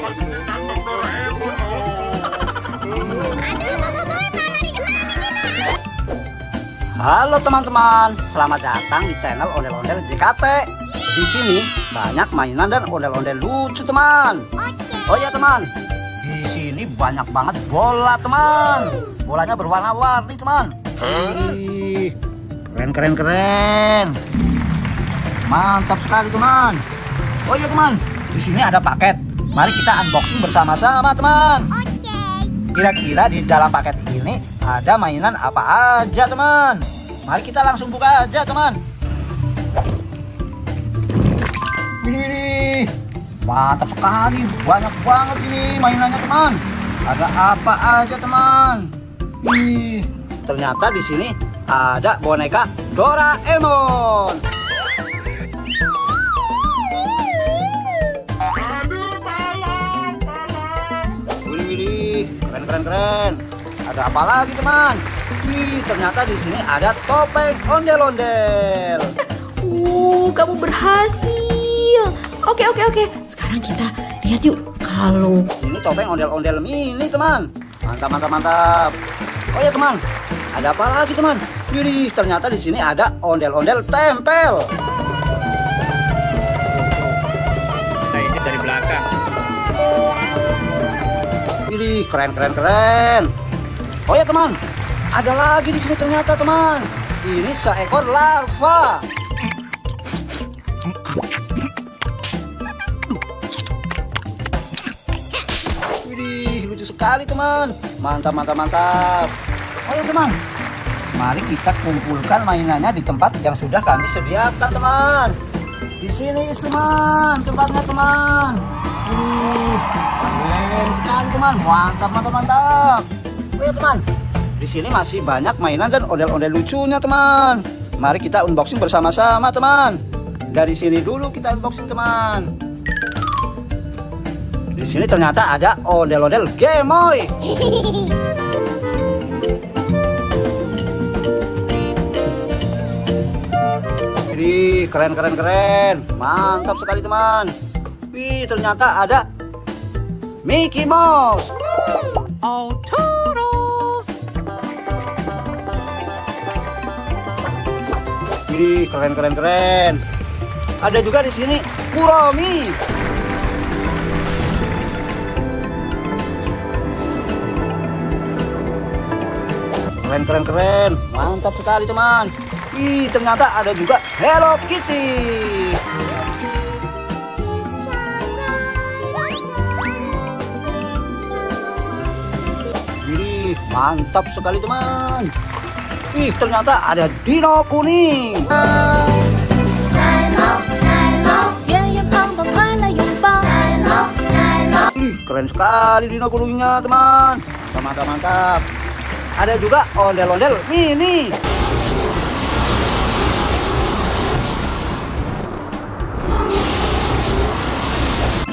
Halo teman-teman, selamat datang di channel Ondel-Ondel JKT. Di sini banyak mainan dan ondel-ondel lucu teman. Oh ya teman, di sini banyak banget bola teman. Bolanya berwarna-warni teman. Keren. Mantap sekali teman. Oh iya teman, di sini ada paket. Mari kita unboxing bersama-sama teman. Kira-kira di dalam paket ini ada mainan apa aja teman? Mari kita langsung buka aja teman. Wih, mantap sekali, banyak banget ini mainannya teman. Ada apa aja teman? Wih, ternyata di sini ada boneka Doraemon. Keren. Ada apa lagi teman? Wih, ternyata di sini ada topeng ondel-ondel. Kamu berhasil. Oke. Sekarang kita lihat yuk. Kalau ini topeng ondel-ondel mini teman. Mantap. Oh ya teman, ada apa lagi teman? Wih, ternyata di sini ada ondel-ondel tempel. Nah, ini dari belakang. Wih, keren. Oh ya teman, ada lagi di sini ternyata teman. Ini seekor larva. Wih, lucu sekali teman. Mantap. Oh ya teman, mari kita kumpulkan mainannya di tempat yang sudah kami sediakan teman. Di sini teman, tempatnya teman. Wih, keren sekali teman. Mantap. Oh ya teman, di sini masih banyak mainan dan ondel-ondel lucunya teman. Mari kita unboxing bersama-sama teman. Dari sini dulu kita unboxing teman. Di sini ternyata ada ondel-ondel Gemoy. Wih, keren. Mantap sekali teman. Wih, ternyata ada Mickey Mouse. Wih, keren. Ada juga di sini Kuromi. Keren. Mantap sekali teman. Wih, ternyata ada juga Hello Kitty. Wih, mantap sekali teman. Wih, ternyata ada dino kuning. Wih, keren sekali dino kuningnya teman. Mantap. Ada juga ondel-ondel mini.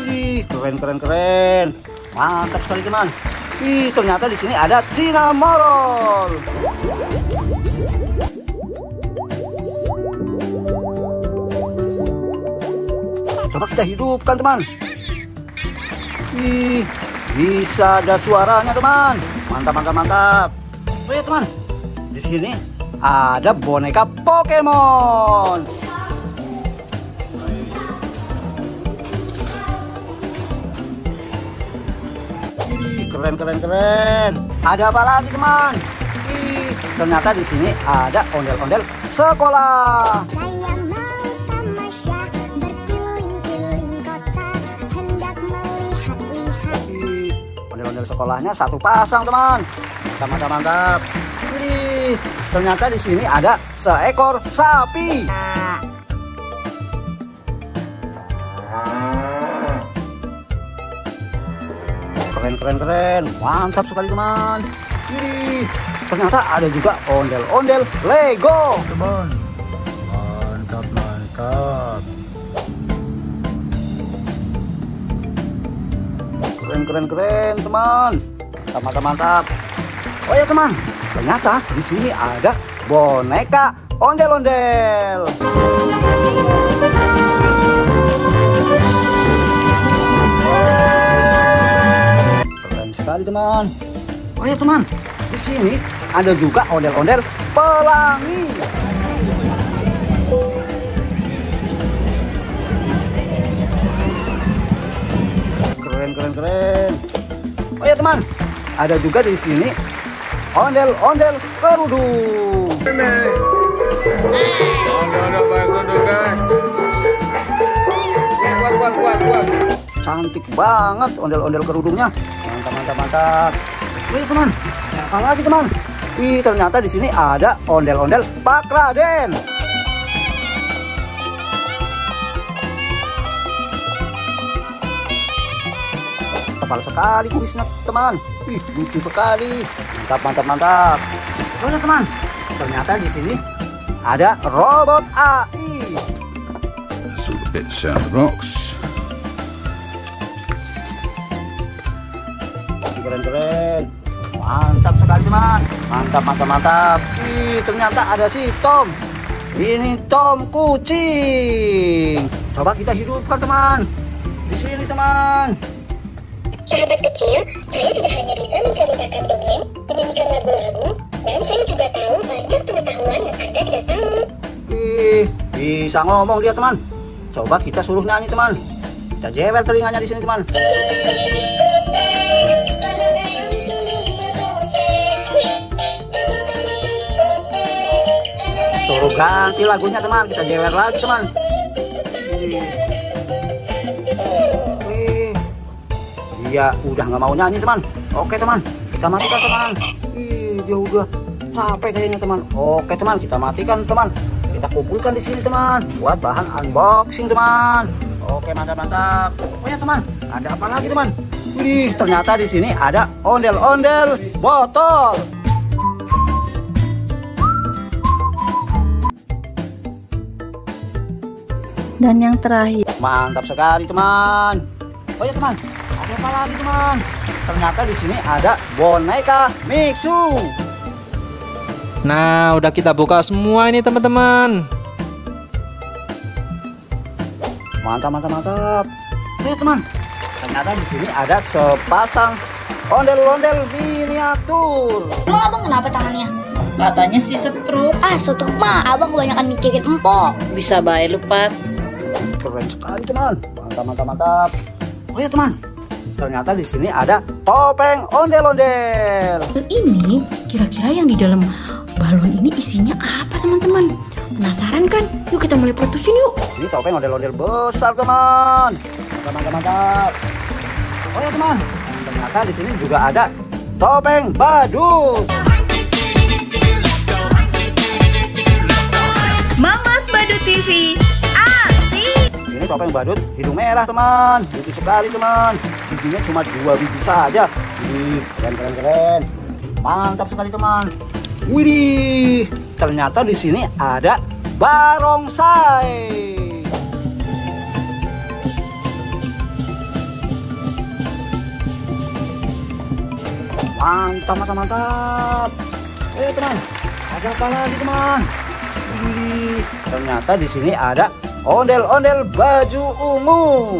Wih, keren. Mantap sekali teman. Wih, ternyata di sini ada Cinnamoroll. Coba kita hidupkan teman. Wih, bisa ada suaranya teman. Mantap. Oh ya teman, di sini ada boneka Pokemon. Wih, keren. Ada apa lagi teman? Wih, ternyata di sini ada ondel-ondel sekolah. Ondel-ondel sekolahnya satu pasang teman. Mantap. Wih, ternyata di sini ada seekor sapi. Keren. Mantap sekali teman. Wih, ternyata ada juga ondel-ondel Lego teman. Mantap. Keren teman. Mantap. Oh ya teman, ternyata di sini ada boneka ondel-ondel. teman. Oh ya teman, di sini ada juga ondel-ondel pelangi. Keren. Oh ya teman, ada juga di sini ondel-ondel kerudung. Cantik banget ondel-ondel kerudungnya. Mantap. Wih teman, ada apa lagi teman? Wih, ternyata di sini ada ondel-ondel Pak Raden. Tebal sekali kumisnya teman. Wih, lucu sekali. Mantap. Oh ya teman, ternyata di sini ada robot AI. It's rocks. Keren. Mantap sekali teman. Mantap. Wih, ternyata ada si Tom. Ini Tom kucing. Coba kita hidupkan teman. Di sini teman. Sahabat kecil, saya tidak hanya bisa menceritakan dongeng, menyanyikan lagu-lagu, dan saya juga tahu banyak pengetahuan yang Anda tidak tahu. Wih, bisa ngomong dia teman. Coba kita suruh nyanyi teman. Kita jewer telinganya di sini teman. Suruh ganti lagunya teman. Kita jewer lagi teman. Wih, dia udah nggak mau nyanyi teman. Oke teman, kita matikan teman. Ih, dia udah capek kayaknya teman. Oke teman, kita matikan teman. Kita kumpulkan di sini teman buat bahan unboxing teman. Oke, mantap. Oh ya teman, ada apa lagi teman? Wih, ternyata di sini ada ondel-ondel botol. Dan yang terakhir, Mantap sekali teman. Oh ya teman, ada apa lagi teman? Ternyata di sini ada boneka Mixu. Nah, udah kita buka semua ini teman-teman. Mantap. Ya teman, ternyata di sini ada sepasang ondel-ondel miniatur. Emang abang kenapa tangannya? Katanya sih stroke. Stroke mah abang kebanyakan mikirin empok. Bisa baik lupa. Keren sekali teman. Mantap. Oh ya teman, ternyata di sini ada topeng ondel-ondel. Ini kira-kira yang di dalam balon ini isinya apa teman-teman? Penasaran kan? Yuk kita mulai produksi yuk. Ini topeng ondel-ondel besar teman. Mantap. Oh ya teman, ternyata di sini juga ada topeng badut. Mamas Badut TV, asik. Ini topeng badut hidung merah teman. Lucu sekali teman. Giginya cuma 2 biji saja. Wih, keren. Mantap sekali teman. Widih, ternyata di sini ada barongsai. Mantap. Teman, ada apa lagi teman? Wih, ternyata di sini ada ondel-ondel baju ungu.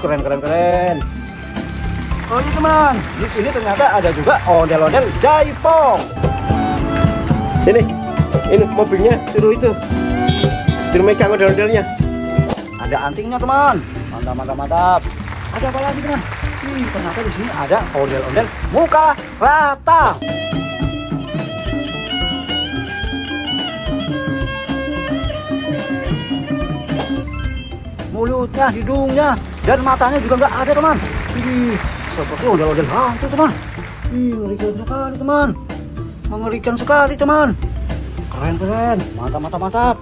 Keren. Oh iya teman, di sini ternyata ada juga ondel-ondel jaipong. Ini mobilnya suruh megang ondel-ondelnya. Ada antingnya teman. Mantap. Ada apa lagi teman? Ternyata di sini ada ondel-ondel muka rata. Mulutnya, hidungnya, dan matanya juga nggak ada teman. Seperti ondel-ondel hantu teman. Mengerikan sekali teman. Keren. Mantap.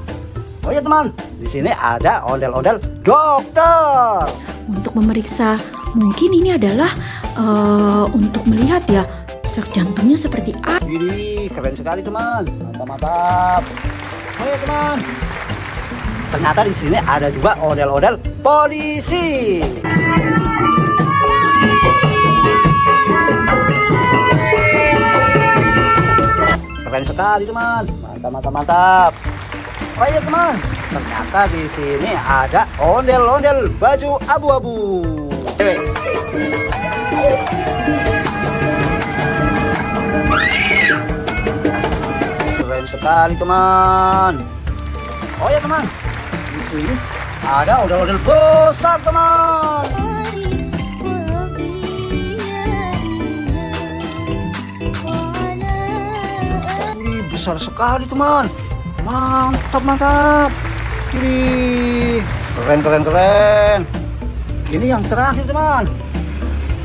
Oh ya teman, di sini ada ondel-ondel dokter. Untuk memeriksa, mungkin ini adalah untuk melihat ya detak jantungnya seperti apa. Keren sekali teman. Mantap. Oh ya teman, ternyata di sini ada juga ondel-ondel polisi. Keren sekali teman. Mantap. Oh iya teman, Ternyata di sini ada ondel-ondel baju abu-abu. Keren sekali teman. Oh ya teman, di sini ada ondel-ondel besar teman. Ini besar sekali teman. Mantap mantap. Wih, keren. Ini yang terakhir teman.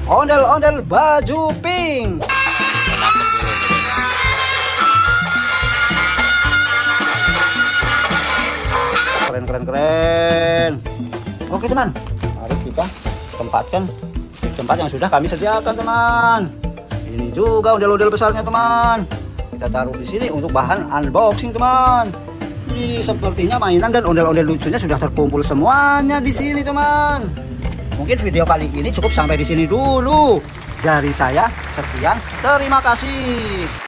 Ondel-ondel baju pink. Keren. Oke teman, mari kita tempatkan di tempat yang sudah kami sediakan teman. Ini juga ondel-ondel besarnya teman. Kita taruh di sini untuk bahan unboxing teman. Ini sepertinya mainan dan ondel-ondel lucunya sudah terkumpul semuanya di sini teman. Mungkin video kali ini cukup sampai di sini dulu. Dari saya sekian, terima kasih.